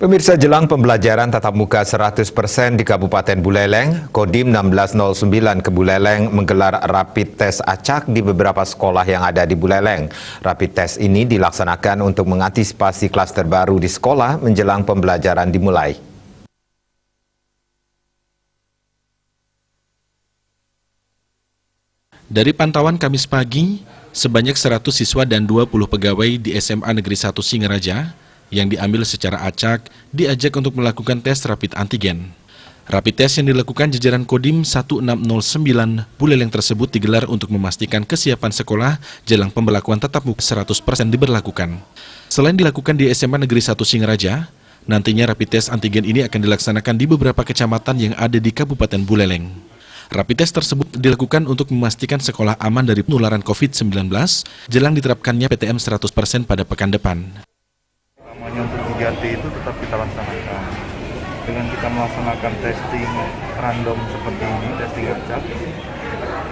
Pemirsa, jelang pembelajaran tatap muka 100% di Kabupaten Buleleng, Kodim 1609 ke Buleleng menggelar rapid test acak di beberapa sekolah yang ada di Buleleng. Rapid test ini dilaksanakan untuk mengantisipasi klaster baru di sekolah menjelang pembelajaran dimulai. Dari pantauan Kamis pagi, sebanyak 100 siswa dan 20 pegawai di SMA Negeri 1 Singaraja yang diambil secara acak diajak untuk melakukan tes rapid antigen. Rapid test yang dilakukan jajaran Kodim 1609 Buleleng tersebut digelar untuk memastikan kesiapan sekolah jelang pemberlakuan tatap muka 100% diberlakukan. Selain dilakukan di SMA Negeri 1 Singaraja, nantinya rapid test antigen ini akan dilaksanakan di beberapa kecamatan yang ada di Kabupaten Buleleng. Rapid test tersebut dilakukan untuk memastikan sekolah aman dari penularan COVID-19 jelang diterapkannya PTM 100% pada pekan depan. Untuk 3T itu tetap kita laksanakan. Dengan kita melaksanakan testing random seperti ini, testing acak,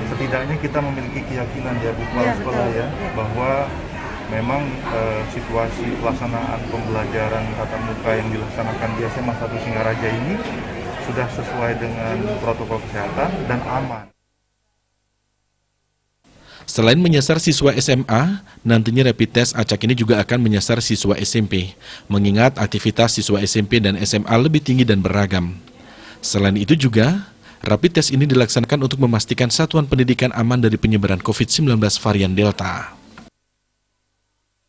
setidaknya kita memiliki keyakinan ya Bu Kepala Sekolah ya, bahwa memang situasi pelaksanaan pembelajaran tatap muka yang dilaksanakan di SMA 1 Singaraja ini sudah sesuai dengan protokol kesehatan dan aman. Selain menyasar siswa SMA, nantinya rapid test acak ini juga akan menyasar siswa SMP, mengingat aktivitas siswa SMP dan SMA lebih tinggi dan beragam. Selain itu juga, rapid test ini dilaksanakan untuk memastikan satuan pendidikan aman dari penyebaran COVID-19 varian Delta.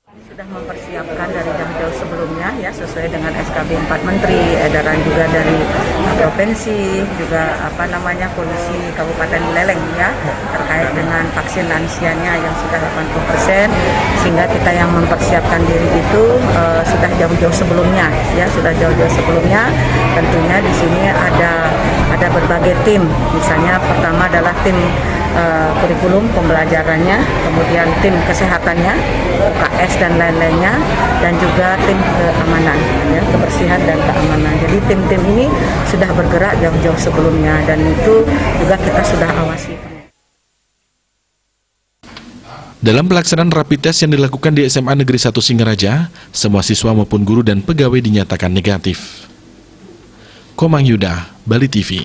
Sudah mempersiapkan dari jauh-jauh sebelumnya ya, sesuai dengan SKB 4 Menteri, edaran juga dari provinsi, juga kondisi Kabupaten Buleleng ya, terkait dengan vaksin lansianya yang sudah 80%, sehingga kita yang mempersiapkan diri itu sudah jauh-jauh sebelumnya ya, tentunya di sini ada berbagai tim, misalnya pertama adalah tim kurikulum pembelajarannya, kemudian tim kesehatannya, UKS dan lain-lainnya, dan juga tim keamanan, ya, kebersihan dan keamanan. Jadi tim-tim ini sudah bergerak jauh-jauh sebelumnya dan itu juga kita sudah awasi. Dalam pelaksanaan rapid test yang dilakukan di SMA Negeri 1 Singaraja, semua siswa maupun guru dan pegawai dinyatakan negatif. Komang Yuda, Bali TV.